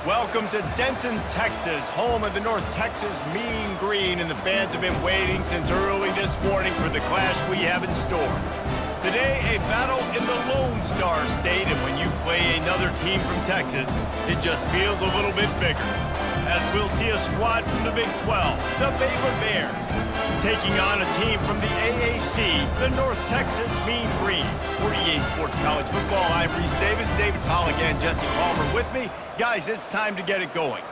Welcome to Denton, Texas, home of the North Texas Mean Green, and the fans have been waiting since early this morning for the clash we have in store. Today, a battle in the Lone Star State, and when you play another team from Texas, it just feels a little bit bigger. As we'll see a squad from the Big 12, the Baylor Bears, taking on a team from the AAC, the North Texas Mean Green. For EA Sports College Football, I'm Reese Davis, David Pollack, and Jesse Palmer with me. Guys, it's time to get it going.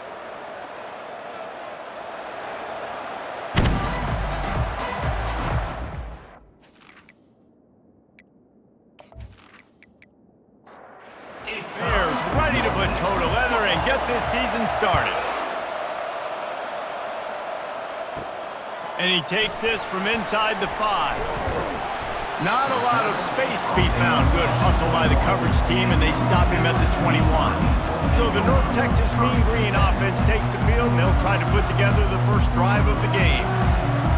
Bears ready to put toe to leather and get this season started. And he takes this from inside the 5. Not a lot of space to be found. Good hustle by the coverage team, and they stop him at the 21. So the North Texas Mean Green offense takes the field, and they'll try to put together the first drive of the game.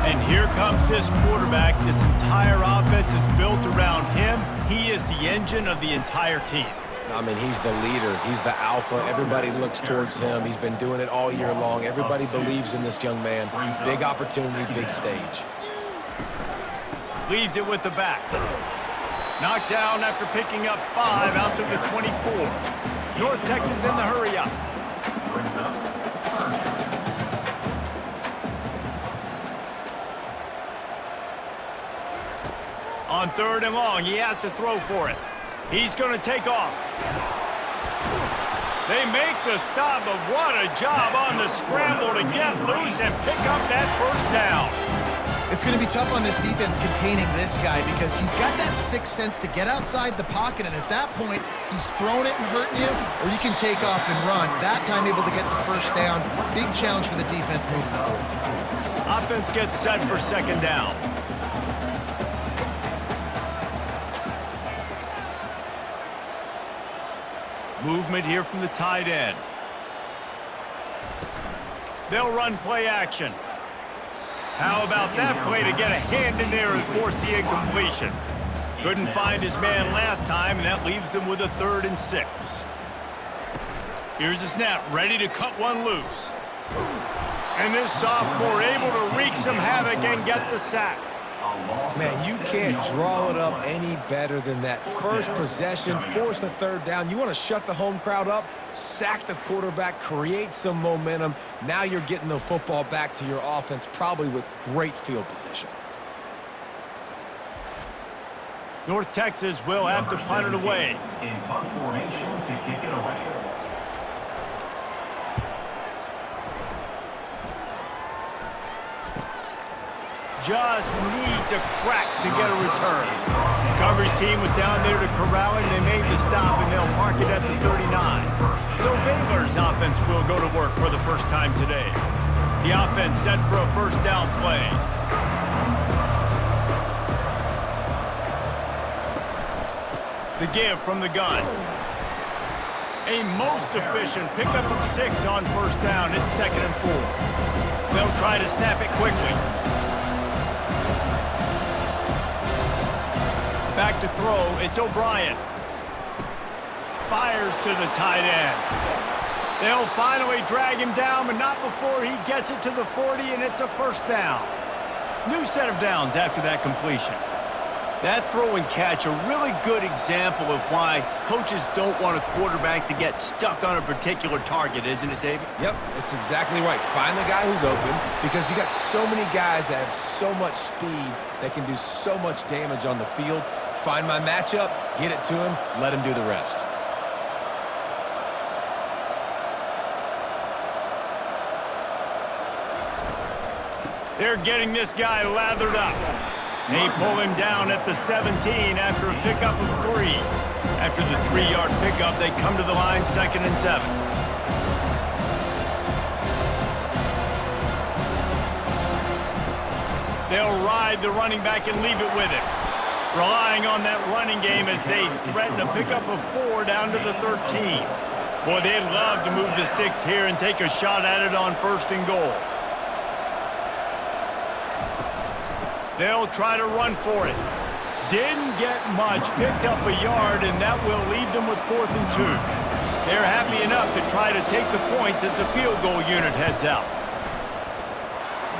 And here comes this quarterback. This entire offense is built around him. He is the engine of the entire team. I mean, he's the leader. He's the alpha. Everybody looks towards him. He's been doing it all year long. Everybody believes in this young man. Big opportunity, big stage. Leaves it with the back. Knocked down after picking up 5 out to the 24. North Texas in the hurry up. On 3rd and long, he has to throw for it. He's going to take off. They make the stop, but what a job on the scramble to get loose and pick up that first down. It's going to be tough on this defense containing this guy because he's got that sixth sense to get outside the pocket, and at that point, he's throwing it and hurting you, or you can take off and run. That time able to get the first down. Big challenge for the defense moving forward. Offense gets set for 2nd down. Movement here from the tight end. They'll run play action. How about that play to get a hand in there and force the incompletion? Couldn't find his man last time, and that leaves them with a 3rd and 6. Here's the snap, ready to cut one loose. And this sophomore able to wreak some havoc and get the sack. Man, you can't draw it up any better than that. First possession, force a 3rd down. You want to shut the home crowd up, sack the quarterback, create some momentum. Now you're getting the football back to your offense, probably with great field position. North Texas will have to punt it away. In punt formation to kick it away. Just needs a crack to get a return. The coverage team was down there to corral it, and they made the stop, and they'll park it at the 39. So Baylor's offense will go to work for the first time today. The offense set for a first down play. The give from the gun. A most efficient pickup of 6 on first down. It's 2nd and 4. They'll try to snap it quickly. Back to throw, it's O'Brien. Fires to the tight end. They'll finally drag him down, but not before he gets it to the 40, and it's a first down. New set of downs after that completion. That throw and catch, a really good example of why coaches don't want a quarterback to get stuck on a particular target, isn't it, David? Yep, it's exactly right. Find the guy who's open because you got so many guys that have so much speed that can do so much damage on the field. Find my matchup, get it to him, let him do the rest. They're getting this guy lathered up. They pull him down at the 17 after a pickup of 3. After the 3-yard pickup, they come to the line 2nd and 7. They'll ride the running back and leave it with him. Relying on that running game as they threaten a pickup of 4 down to the 13. Boy, they'd love to move the sticks here and take a shot at it on 1st and goal. They'll try to run for it. Didn't get much, picked up a yard, and that will leave them with 4th and 2. They're happy enough to try to take the points as the field goal unit heads out.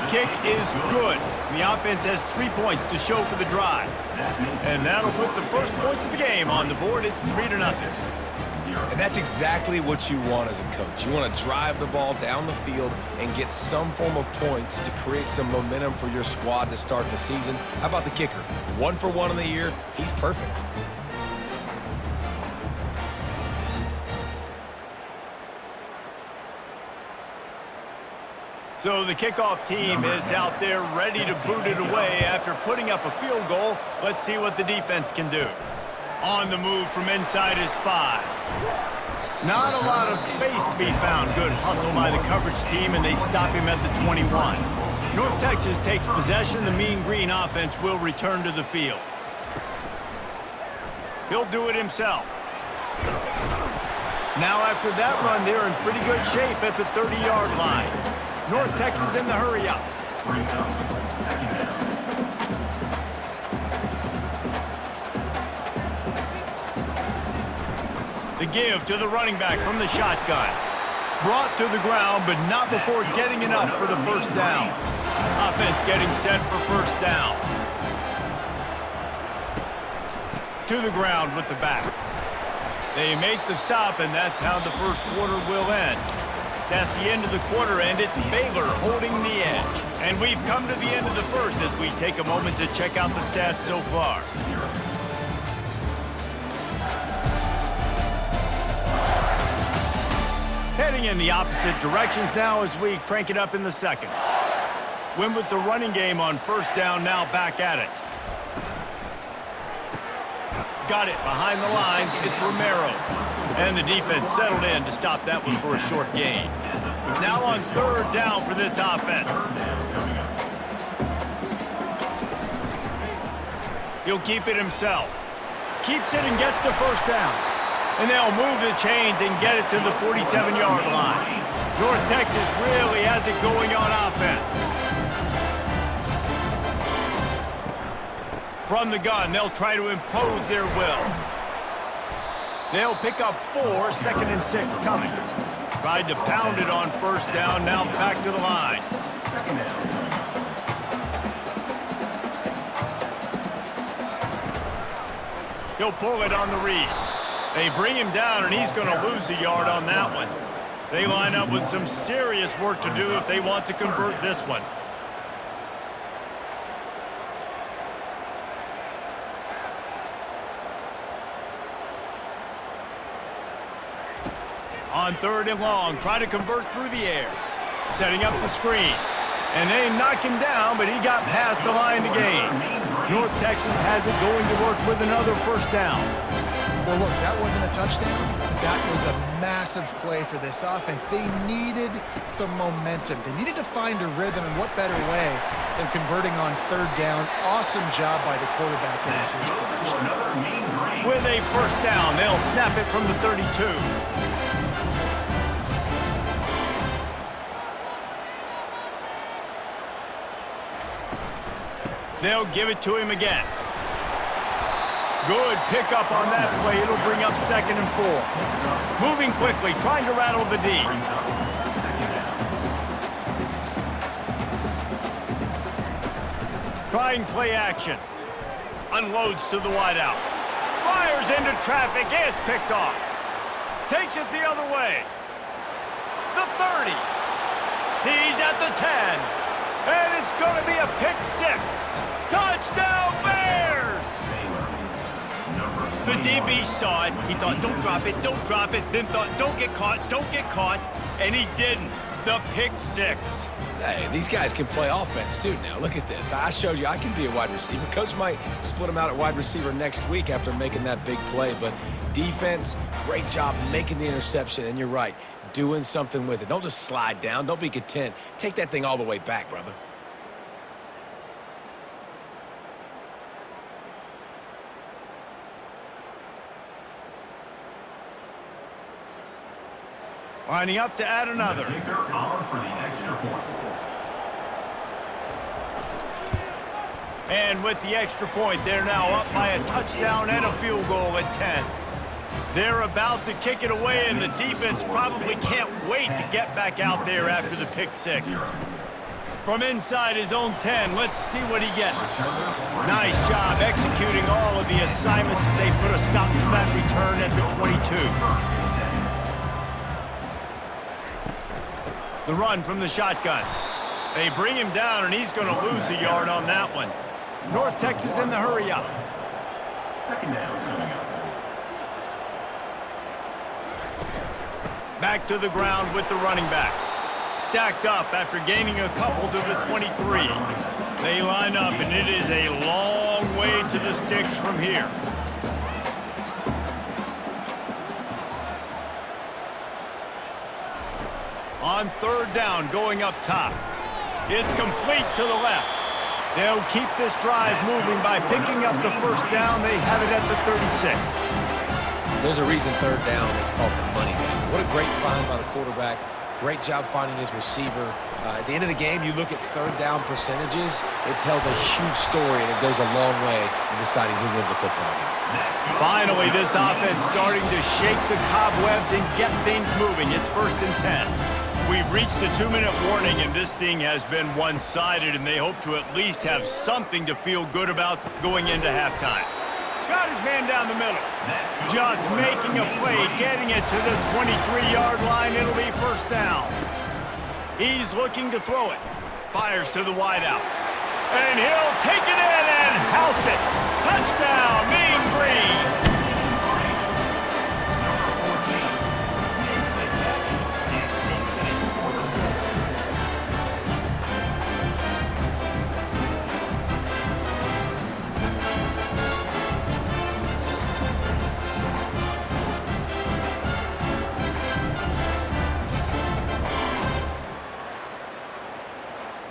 Kick is good. The offense has 3 points to show for the drive. And that'll put the first points of the game on the board. It's 3-0. And that's exactly what you want as a coach. You want to drive the ball down the field and get some form of points to create some momentum for your squad to start the season. How about the kicker? 1 for 1 in the year. He's perfect. So the kickoff team is out there ready to boot it away after putting up a field goal. Let's see what the defense can do. On the move from inside his 5. Not a lot of space to be found. Good hustle by the coverage team, and they stop him at the 21. North Texas takes possession. The Mean Green offense will return to the field. He'll do it himself. Now after that run, they're in pretty good shape at the 30-yard line. North Texas in the hurry-up. The give to the running back from the shotgun. Brought to the ground, but not before getting enough for the first down. Offense getting set for first down. To the ground with the back. They make the stop, and that's how the first quarter will end. That's the end of the quarter, and it's Baylor holding the edge. And we've come to the end of the first as we take a moment to check out the stats so far. Heading in the opposite directions now as we crank it up in the second. Win with the running game on first down, now back at it. Got it behind the line. It's Romero. And the defense settled in to stop that one for a short gain. Now on third down for this offense. He'll keep it himself. Keeps it and gets the first down. And they'll move the chains and get it to the 47-yard line. North Texas really has it going on offense. From the gun, they'll try to impose their will. They'll pick up 4, 2nd and 6 coming. Tried to pound it on first down, now back to the line. He'll pull it on the read. They bring him down, and he's going to lose a yard on that one. They line up with some serious work to do if they want to convert this one. On third and long, try to convert through the air. Setting up the screen. And they knock him down, but he got past the line to gain. North Texas has it going to work with another first down. Well, look, that wasn't a touchdown, but that was a massive play for this offense. They needed some momentum. They needed to find a rhythm, and what better way than converting on third down. Awesome job by the quarterback getting to his position. With a first down, they'll snap it from the 32. They'll give it to him again. Good pickup on that play. It'll bring up 2nd and 4. Moving quickly, trying to rattle the D. Trying play action. Unloads to the wideout. Fires into traffic. It's picked off. Takes it the other way. The 30. He's at the 10. And it's going to be a pick 6. Touchdown, Bears! The DB saw it. He thought, don't drop it, don't drop it. Then thought, don't get caught. And he didn't. The pick 6. Hey, these guys can play offense, too, now. Look at this. I showed you I can be a wide receiver. Coach might split them out at wide receiver next week after making that big play. But defense, great job making the interception. And you're right, doing something with it. Don't just slide down. Don't be content. Take that thing all the way back, brother. Lining up to add another. Kicker on for the extra point. And with the extra point, they're now up by a touchdown and a field goal at 10. They're about to kick it away, and the defense probably can't wait to get back out there after the pick six. From inside his own 10, let's see what he gets. Nice job executing all of the assignments as they put a stop to that return at the 22. The run from the shotgun. They bring him down, and he's going to lose a yard on that one. North Texas in the hurry up. Second down coming up. Back to the ground with the running back. Stacked up after gaining a couple to the 23. They line up, and it is a long way to the sticks from here. On third down, going up top. It's complete to the left. They'll keep this drive moving by picking up the first down. They have it at the 36. There's a reason third down is called the money down. What a great find by the quarterback. Great job finding his receiver. At the end of the game, you look at third down percentages. It tells a huge story, and it goes a long way in deciding who wins a football game. Finally, this offense starting to shake the cobwebs and get things moving. It's 1st and 10. We've reached the 2-minute warning, and this thing has been one-sided, and they hope to at least have something to feel good about going into halftime. Got his man down the middle. Just making a play, getting it to the 23-yard line. It'll be first down. He's looking to throw it. Fires to the wideout. And he'll take it in and house it. Touchdown, Mean Green.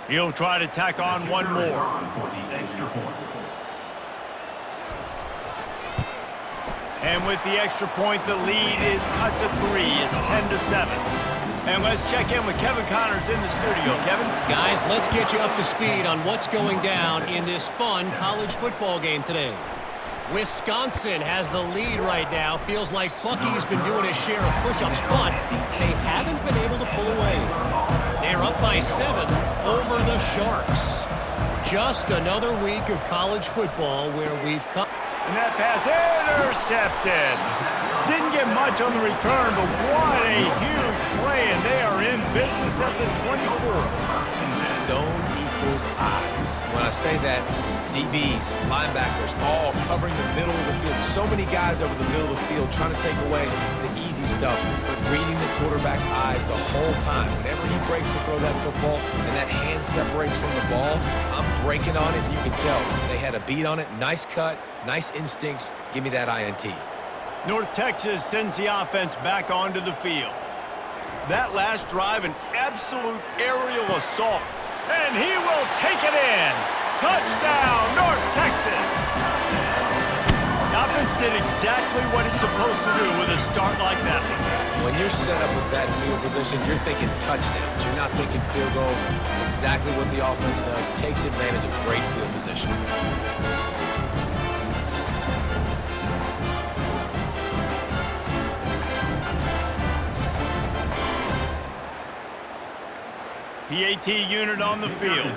He'll try to tack on one more. And with the extra point, the lead is cut to 3. It's 10-7. And let's check in with Kevin Connors in the studio. Kevin? Guys, let's get you up to speed on what's going down in this fun college football game today. Wisconsin has the lead right now. Feels like Bucky's been doing his share of push-ups, but they haven't been able to pull away. They're up by 7 over the Sharks. Just another week of college football where we've come. And that pass intercepted. Didn't get much on the return, but what a huge play, and they are in business at the 24. Zone equals eyes. When I say that, DBs, linebackers, all covering the middle of the field. So many guys over the middle of the field trying to take away the easy stuff, but reading the quarterback's eyes the whole time. Whenever he breaks to throw that football and that hand separates from the ball, I'm breaking on it. You can tell they had a beat on it. Nice cut, nice instincts. Give me that INT. North Texas sends the offense back onto the field. That last drive, an absolute aerial assault. And he will take it in. Touchdown, North Texas. The offense did exactly what it's supposed to do with a start like that one. When you're set up with that field position, you're thinking touchdowns. You're not thinking field goals. It's exactly what the offense does. Takes advantage of great field position. PAT unit on the field.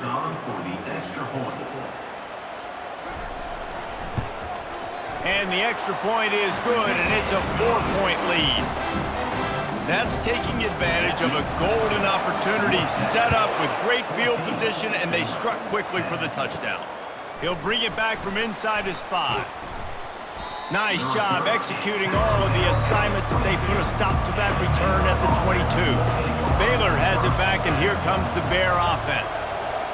And the extra point is good, and it's a 4-point lead. That's taking advantage of a golden opportunity set up with great field position, and they struck quickly for the touchdown. He'll bring it back from inside his 5. Nice job executing all of the assignments as they put a stop to that return at the 22. Baylor has it back, and here comes the Bear offense.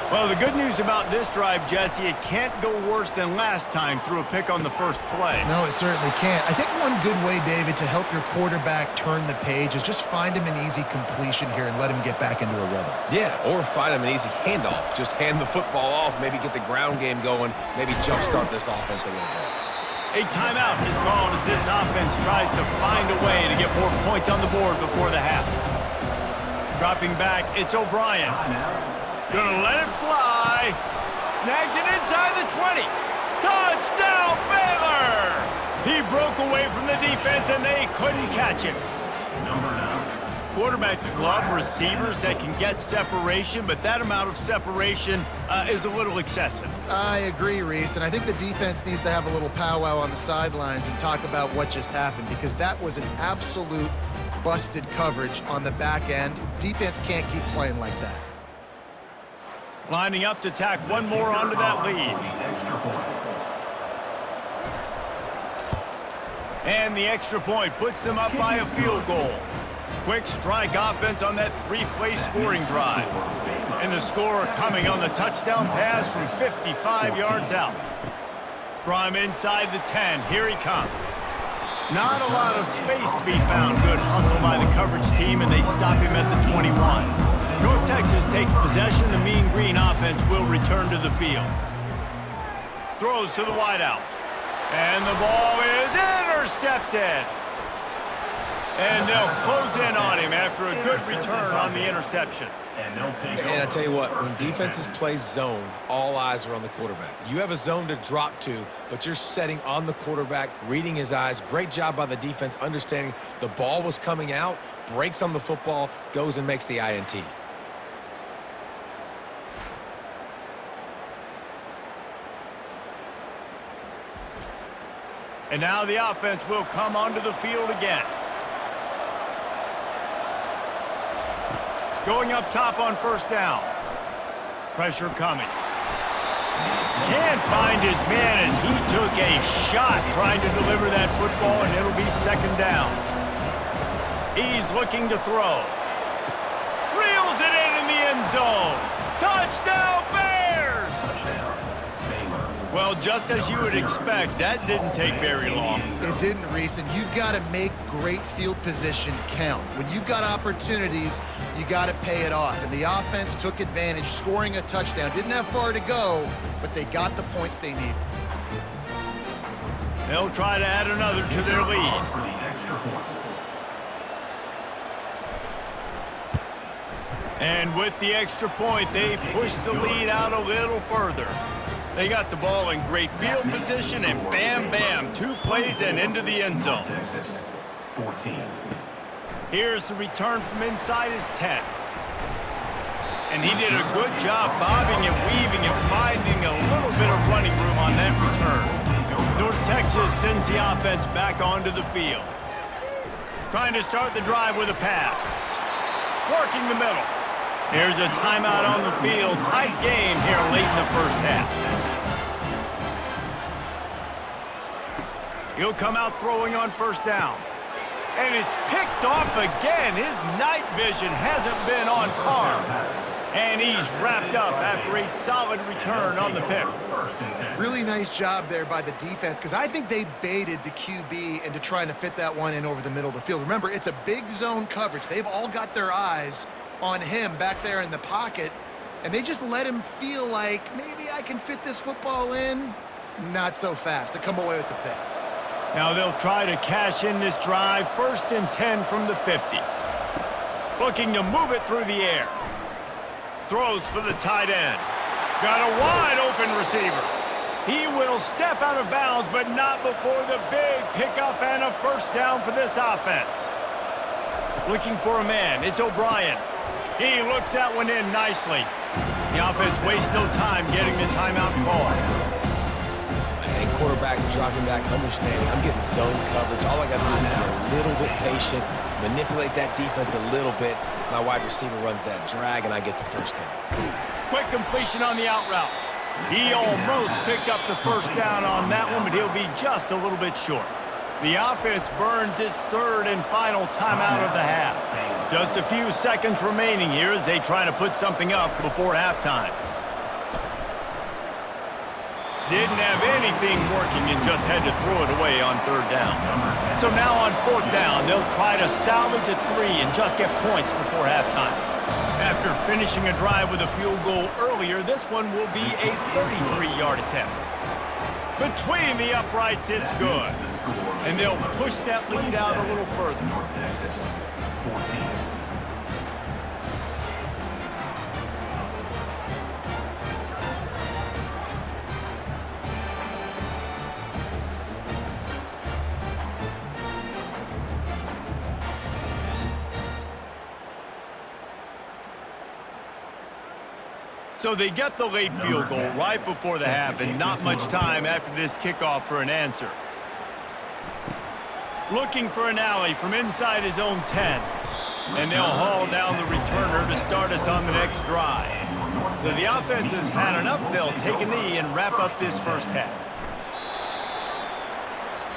Well, the good news about this drive, Jesse, it can't go worse than last time through a pick on the first play. No, it certainly can't. I think one good way, David, to help your quarterback turn the page is just find him an easy completion here and let him get back into a rhythm. Yeah, or find him an easy handoff. Just hand the football off, maybe get the ground game going, maybe jumpstart this offense a little bit. A timeout is called as this offense tries to find a way to get more points on the board before the half. Dropping back, it's O'Brien. Gonna let it fly. Snags it inside the 20. Touchdown, Baylor! He broke away from the defense, and they couldn't catch him. Number 9. Quarterbacks love receivers that can get separation, but that amount of separation is a little excessive. I agree, Reese, and I think the defense needs to have a little powwow on the sidelines and talk about what just happened, because that was an absolute busted coverage on the back end. Defense can't keep playing like that. Lining up to tack one more onto that lead. And the extra point puts them up by a field goal. Quick strike offense on that 3-play scoring drive. And the score coming on the touchdown pass from 55 yards out. From inside the 10, here he comes. Not a lot of space to be found. Good hustle by the coverage team, and they stop him at the 21. North Texas takes possession. The Mean Green offense will return to the field. Throws to the wideout. And the ball is intercepted. And they'll close in on him after a good return on the interception. And I tell you what, when defenses play zone, all eyes are on the quarterback. You have a zone to drop to, but you're setting on the quarterback, reading his eyes. Great job by the defense, understanding the ball was coming out, breaks on the football, goes and makes the INT. And now the offense will come onto the field again. Going up top on first down. Pressure coming. Can't find his man as he took a shot trying to deliver that football, and it'll be second down. He's looking to throw. Reels it in the end zone. Touchdown, Bears! Well, just as you would expect, that didn't take very long. It didn't, Reese, and you've got to make great field position count. When you've got opportunities, you got to pay it off. And the offense took advantage, scoring a touchdown. Didn't have far to go, but they got the points they needed. They'll try to add another to their lead. And with the extra point, they push the lead out a little further. They got the ball in great field position, and bam, bam, 2 plays and into the end zone. Here's the return from inside his 10. And he did a good job bobbing and weaving and finding a little bit of running room on that return. North Texas sends the offense back onto the field. Trying to start the drive with a pass. Working the middle. Here's a timeout on the field. Tight game here late in the first half. He'll come out throwing on first down. And it's picked off again. His night vision hasn't been on par. And he's wrapped up after a solid return on the pick. Really nice job there by the defense, because I think they baited the QB into trying to fit that one in over the middle of the field. Remember, it's a big zone coverage. They've all got their eyes on him back there in the pocket, and they just let him feel like, maybe I can fit this football in. Not so fast. They come away with the pick. Now they'll try to cash in this drive. 1st and 10 from the 50. Looking to move it through the air. Throws for the tight end. Got a wide open receiver. He will step out of bounds, but not before the big pickup and a first down for this offense. Looking for a man. It's O'Brien. He looks that one in nicely. The offense wastes no time getting the timeout call. And quarterback dropping back, understanding I'm getting zone coverage. All I got to do is be a little bit patient, manipulate that defense a little bit. My wide receiver runs that drag, and I get the first down. Quick completion on the out route. He almost picked up the first down on that one, but he'll be just a little bit short. The offense burns its 3rd and final timeout of the half. Just a few seconds remaining here as they try to put something up before halftime. Didn't have anything working and just had to throw it away on 3rd down. So now on 4th down, they'll try to salvage a 3 and just get points before halftime. After finishing a drive with a field goal earlier, this one will be a 33-yard attempt. Between the uprights, it's good. And they'll push that lead out a little further. North Texas, 14. So they get the late field goal right before the half and not much time after this kickoff for an answer. Looking for an alley from inside his own 10. And they'll haul down the returner to start us on the next drive. So the offense has had enough. They'll take a knee and wrap up this first half.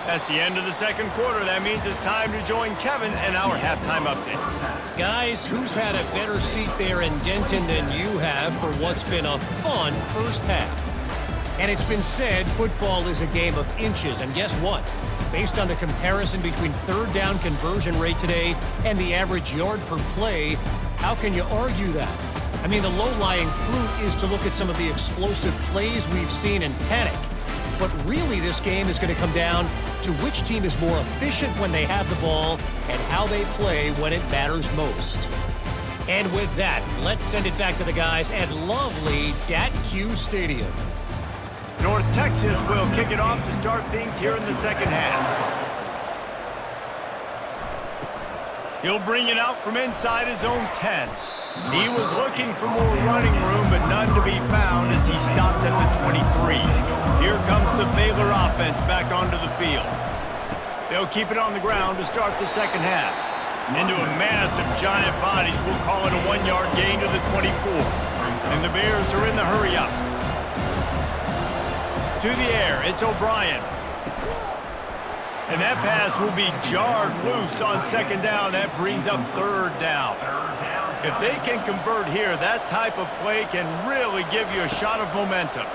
That's the end of the second quarter. That means it's time to join Kevin and our halftime update. Guys, who's had a better seat there in Denton than you have for what's been a fun first half? And it's been said football is a game of inches, and guess what? Based on the comparison between third down conversion rate today and the average yard per play, how can you argue that? I mean, the low-lying fruit is to look at some of the explosive plays we've seen and panic. But really, this game is going to come down to which team is more efficient when they have the ball and how they play when it matters most. And with that, let's send it back to the guys at lovely Dat-Q Stadium. North Texas will kick it off to start things here in the second half. He'll bring it out from inside his own 10. He was looking for more running room, but none to be found as he stopped at the 23. Here comes the Baylor offense back onto the field. They'll keep it on the ground to start the second half. Into a mass of giant bodies, we'll call it a 1-yard gain to the 24. And the Bears are in the hurry-up. To the air, it's O'Brien. And that pass will be jarred loose on second down. That brings up third down. If they can convert here, that type of play can really give you a shot of momentum.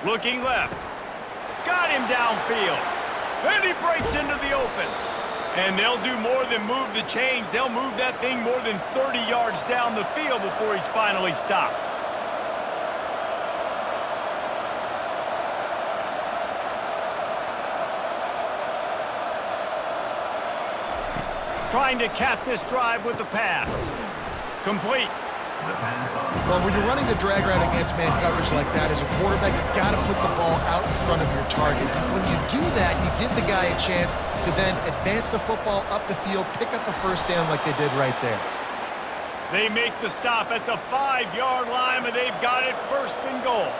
Looking left. Got him downfield. And he breaks into the open. And they'll do more than move the chains. They'll move that thing more than 30 yards down the field before he's finally stopped. Trying to cap this drive with the pass. Complete. Well, when you're running the drag route against man coverage like that, as a quarterback, you've got to put the ball out in front of your target. When you do that, you give the guy a chance to then advance the football up the field, pick up a first down like they did right there. They make the stop at the 5-yard line, and they've got it first and goal.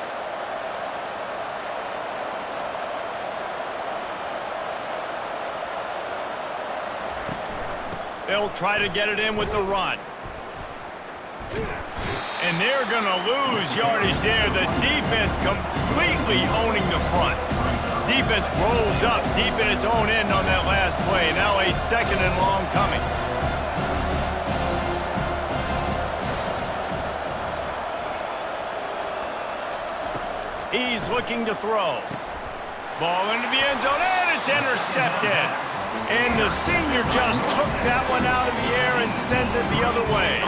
They'll try to get it in with the run. And they're going to lose yardage there. The defense completely owning the front. Defense rolls up deep in its own end on that last play. Now a second and long coming. He's looking to throw. Ball into the end zone, and it's intercepted. And the senior just took that one out of the air and sends it the other way.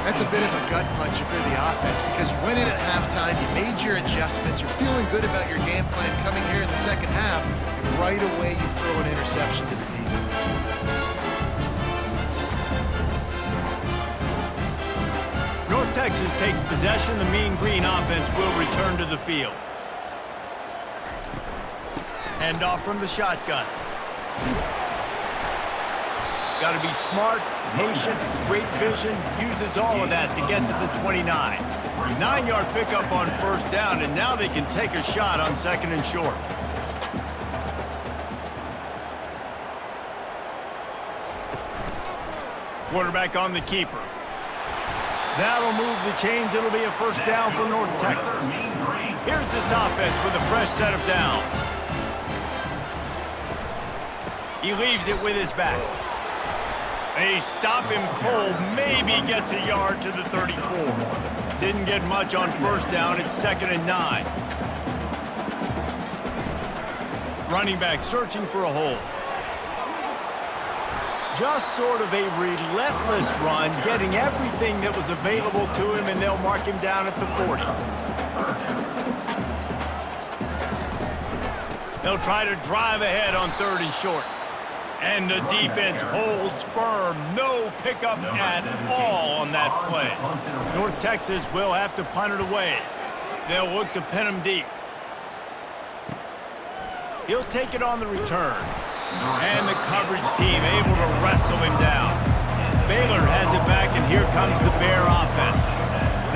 That's a bit of a gut punch if you're the offense, because you went in at halftime, you made your adjustments, you're feeling good about your game plan coming here in the second half, and right away you throw an interception to the defense. North Texas takes possession. The Mean Green offense will return to the field. Hand off from the shotgun. Got to be smart, patient, great vision, uses all of that to get to the 29. 9-yard pickup on first down, and now they can take a shot on second and short. Quarterback on the keeper. That'll move the chains. It'll be a first down for North Texas. Here's this offense with a fresh set of downs. He leaves it with his back. They stop him cold, maybe gets a yard to the 34. Didn't get much on first down. It's second and 9. Running back searching for a hole. Just sort of a relentless run, getting everything that was available to him, and they'll mark him down at the 40. They'll try to drive ahead on third and short. And the defense holds firm. No pickup at all on that play. North Texas will have to punt it away. They'll look to pin him deep. He'll take it on the return. And the coverage team able to wrestle him down. Baylor has it back, and here comes the Bear offense.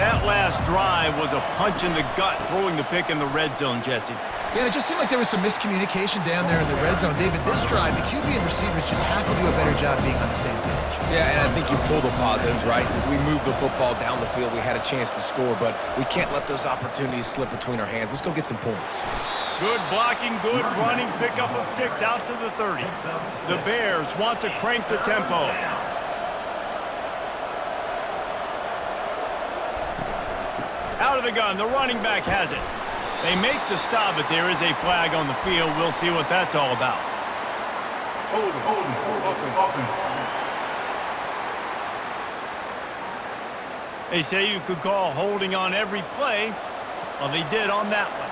That last drive was a punch in the gut, throwing the pick in the red zone, Jesse. Yeah, and it just seemed like there was some miscommunication down there in the red zone. David, this drive, the QB and receivers just have to do a better job being on the same page. Yeah, and I think you pull the positives, right? We moved the football down the field. We had a chance to score, but we can't let those opportunities slip between our hands. Let's go get some points. Good blocking, good running, pickup of 6 out to the 30. The Bears want to crank the tempo. Out of the gun, the running back has it. They make the stop, but there is a flag on the field. We'll see what that's all about. Open. They say you could call holding on every play. Well, they did on that one.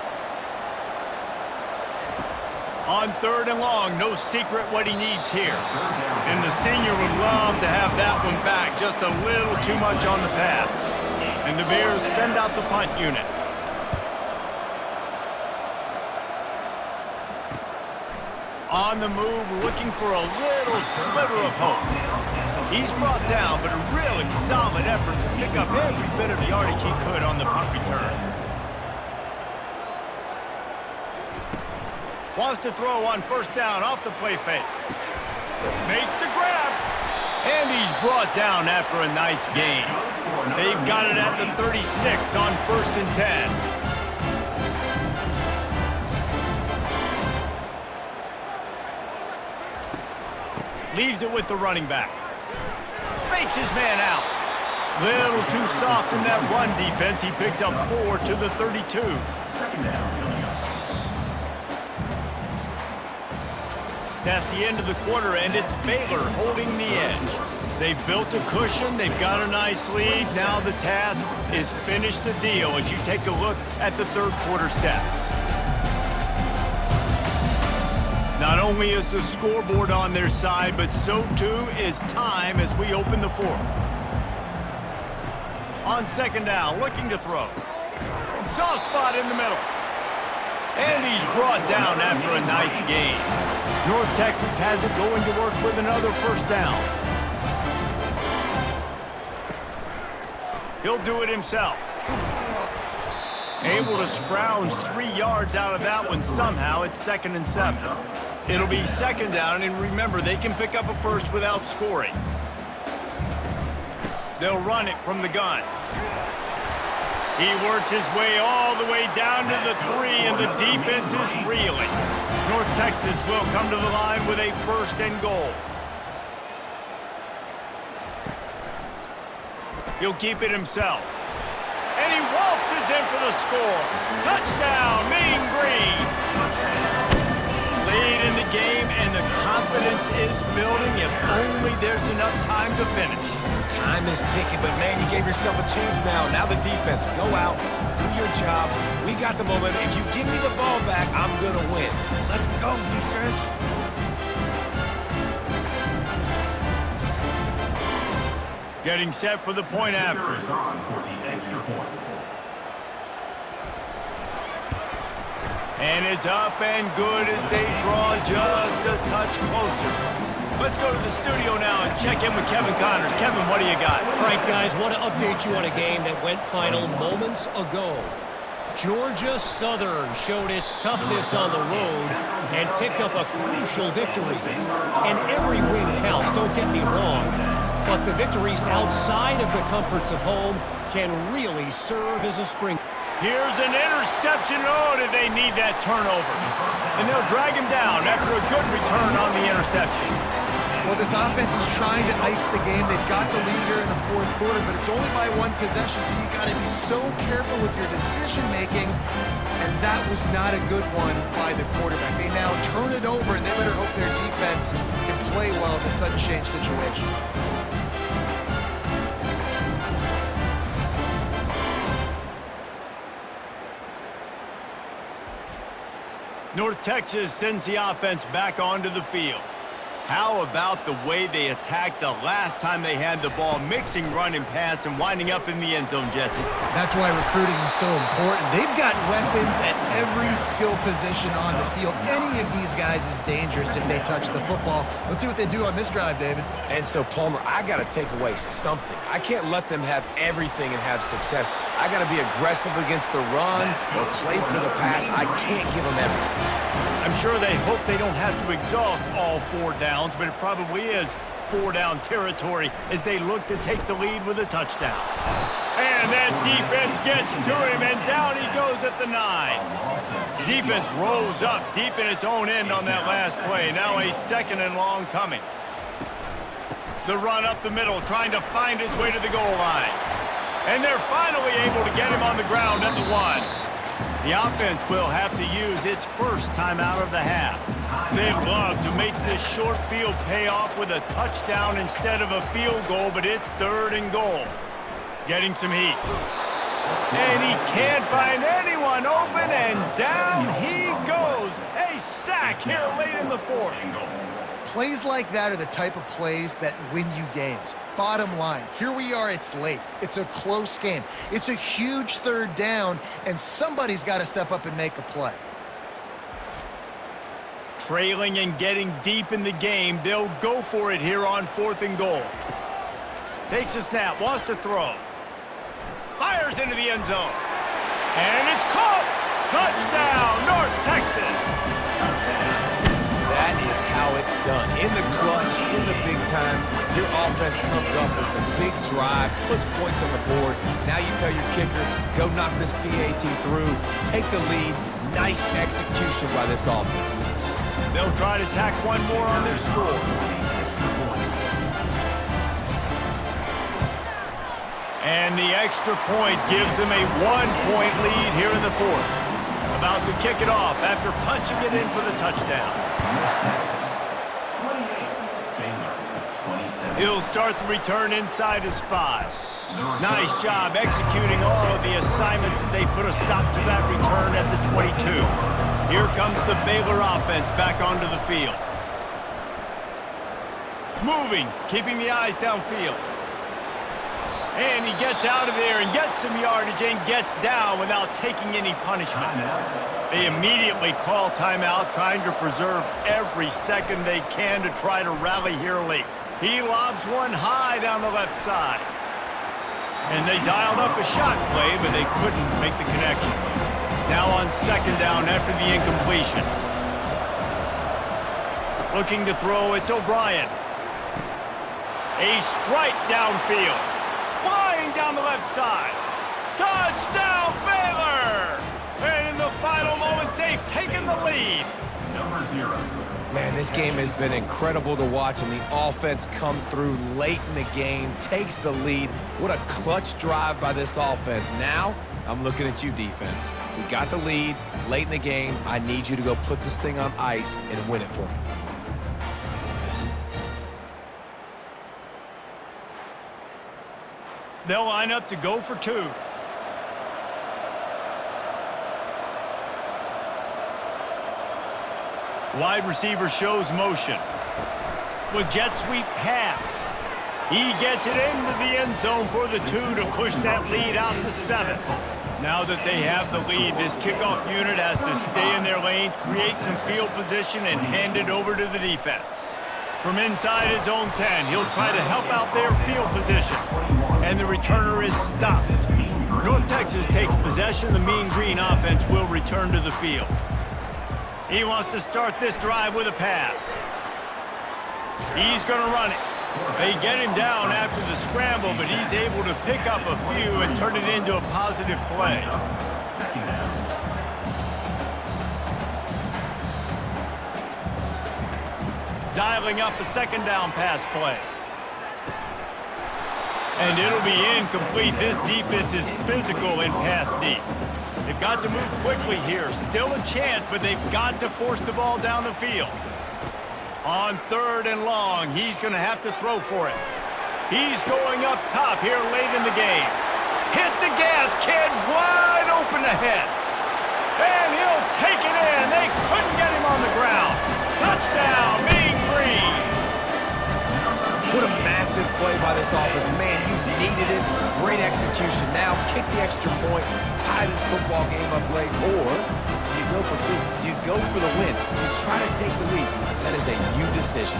On 3rd and long, no secret what he needs here. And the senior would love to have that one back, just a little too much on the pass. And the Bears send out the punt unit. On the move, looking for a little sliver of hope. He's brought down, but a really solid effort to pick up every bit of the yardage he could on the punt return. Wants to throw on 1st down off the play fake. Makes the grab. And he's brought down after a nice gain. They've got it at the 36 on 1st and 10. Leaves it with the running back. Fakes his man out. Little too soft in that run defense. He picks up 4 to the 32. 2nd down. That's the end of the quarter, and it's Baylor holding the edge. They've built a cushion. They've got a nice lead. Now the task is finish the deal as you take a look at the 3rd quarter stats. Not only is the scoreboard on their side, but so too is time as we open the 4th. On 2nd down, looking to throw. Soft spot in the middle. And he's brought down after a nice gain. North Texas has it going to work with another 1st down. He'll do it himself. Able to scrounge 3 yards out of that one somehow. It's 2nd and 7. It'll be 2nd down, and remember, they can pick up a 1st without scoring. They'll run it from the gun. He works his way all the way down to the 3, and the defense is reeling. North Texas will come to the line with a 1st and goal. He'll keep it himself. And he waltzes in for the score. Touchdown, Mean Green. Lead in the game, and the confidence is building if only there's enough time to finish. Time is ticking, but man, you gave yourself a chance now. Now the defense, go out, do your job. We got the momentum. If you give me the ball back, I'm going to win. Let's go, defense. Getting set for the point after. Is on for the extra point. And it's up and good as they draw just a touch closer. Let's go to the studio now and check in with Kevin Connors. Kevin, what do you got? All right, guys, want to update you on a game that went final moments ago. Georgia Southern showed its toughness on the road and picked up a crucial victory. And every win counts, don't get me wrong. But the victories outside of the comforts of home can really serve as a spring. Here's an interception. Oh, did they need that turnover? And they'll drag him down after a good return on the interception. Well, this offense is trying to ice the game. They've got the lead here in the 4th quarter, but it's only by 1 possession, so you got to be so careful with your decision-making, and that was not a good one by the quarterback. They now turn it over, and they better hope their defense can play well in a sudden change situation. North Texas sends the offense back onto the field. How about the way they attacked the last time they had the ball, mixing run and pass and winding up in the end zone, Jesse? That's why recruiting is so important. They've got weapons at every skill position on the field. Any of these guys is dangerous if they touch the football. Let's see what they do on this drive, David. And so, Palmer, I got to take away something. I can't let them have everything and have success. I got to be aggressive against the run or play for the pass. I can't give them everything. I'm sure they hope they don't have to exhaust all 4 downs, but it probably is 4-down territory as they look to take the lead with a touchdown. And that defense gets to him, and down he goes at the 9. Defense rolls up deep in its own end on that last play. Now a 2nd and long coming. The run up the middle, trying to find his way to the goal line. And they're finally able to get him on the ground at the 1. The offense will have to use its first timeout of the half. They'd love to make this short field pay off with a touchdown instead of a field goal, but it's 3rd and goal. Getting some heat. And he can't find anyone open, and down he goes. A sack here late in the 4th. Plays like that are the type of plays that win you games. Bottom line, here we are, it's late. It's a close game. It's a huge 3rd down, and somebody's got to step up and make a play. Trailing and getting deep in the game, they'll go for it here on 4th and goal. Takes a snap, wants to throw. Fires into the end zone. And it's caught! Touchdown, North Texas! That is how it's done. In the clutch, in the big time, your offense comes up with the big drive, puts points on the board. Now you tell your kicker, go knock this PAT through, take the lead. Nice execution by this offense. They'll try to tack one more on their score. And the extra point gives them a 1-point lead here in the 4th. About to kick it off after punching it in for the touchdown. He'll start the return inside his 5. Nice job executing all of the assignments as they put a stop to that return at the 22. Here comes the Baylor offense back onto the field. Moving, keeping the eyes downfield. And he gets out of there and gets some yardage and gets down without taking any punishment. They immediately call timeout, trying to preserve every second they can to try to rally here late. He lobs one high down the left side. And they dialed up a shot play, but they couldn't make the connection. Now on 2nd down after the incompletion. Looking to throw, it's O'Brien. A strike downfield. Flying down the left side. Touchdown, Baylor! And in the final moments, they've taken the lead. Number 0. Man, this game has been incredible to watch, and the offense comes through late in the game, takes the lead. What a clutch drive by this offense. Now, I'm looking at you, defense. We got the lead late in the game. I need you to go put this thing on ice and win it for me. They'll line up to go for 2. Wide receiver shows motion. With jet sweep pass. He gets it into the end zone for the 2 to push that lead out to 7. Now that they have the lead, this kickoff unit has to stay in their lane, create some field position, and hand it over to the defense. From inside his own 10, he'll try to help out their field position. And the returner is stopped. North Texas takes possession. The Mean Green offense will return to the field. He wants to start this drive with a pass. He's going to run it. They get him down after the scramble, but he's able to pick up a few and turn it into a positive play. Dialing up a 2nd down pass play. And it'll be incomplete. This defense is physical in pass deep. They've got to move quickly here. Still a chance, but they've got to force the ball down the field. On 3rd and long, he's going to have to throw for it. He's going up top here late in the game. Hit the gas, kid, wide open ahead. And he'll take it in. They couldn't get him on the ground. Touchdown, Mean Green. Impressive play by this offense. Man, you needed it. Great execution. Now kick the extra point, tie this football game up late, or do you go for two? Do you go for the win? Do you try to take the lead? That is a you decision.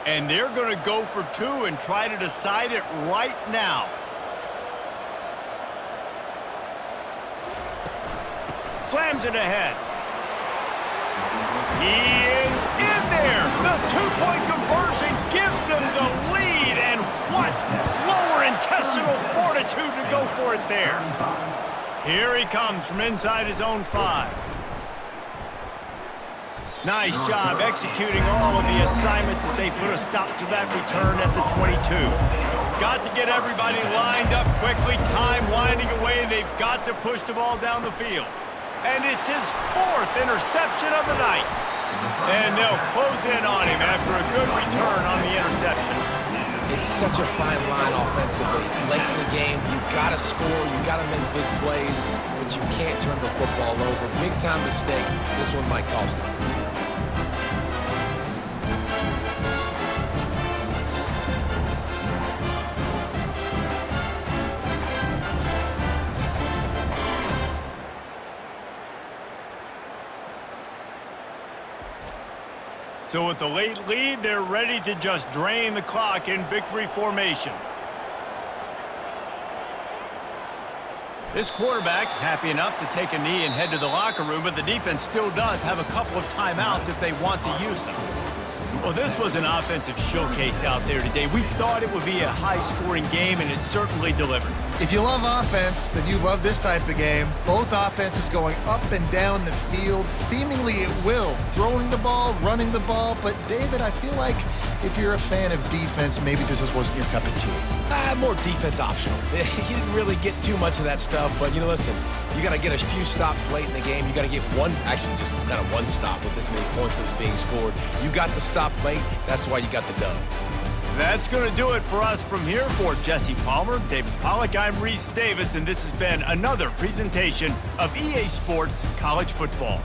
And they're going to go for two and try to decide it right now. Slams it ahead. He is in there. The two-point conversion gives them the lead. And what lower intestinal fortitude to go for it there. Here he comes from inside his own 5. Nice job executing all of the assignments as they put a stop to that return at the 22. Got to get everybody lined up quickly. Time winding away. They've got to push the ball down the field. And it's his 4th interception of the night. And they'll close in on him after a good return on the interception. It's such a fine line offensively. Late in the game, you got to score, you got to make big plays, but you can't turn the football over. Big-time mistake. This one might cost them. So with the late lead, they're ready to just drain the clock in victory formation. This quarterback happy enough to take a knee and head to the locker room, but the defense still does have a couple of timeouts if they want to use them. Well, this was an offensive showcase out there today. We thought it would be a high-scoring game, and it certainly delivered. If you love offense, then you love this type of game. Both offenses going up and down the field, seemingly at will. Throwing the ball, running the ball. But, David, I feel like if you're a fan of defense, maybe this wasn't your cup of tea. More defense optional. You didn't really get too much of that stuff, but, listen, you got to get a few stops late in the game. You got to get just kind of one stop with this many points that was being scored. You got the stop late. That's why you got the dub. That's going to do it for us from here. For Jesse Palmer, David Pollack, I'm Reese Davis, and this has been another presentation of EA Sports College Football.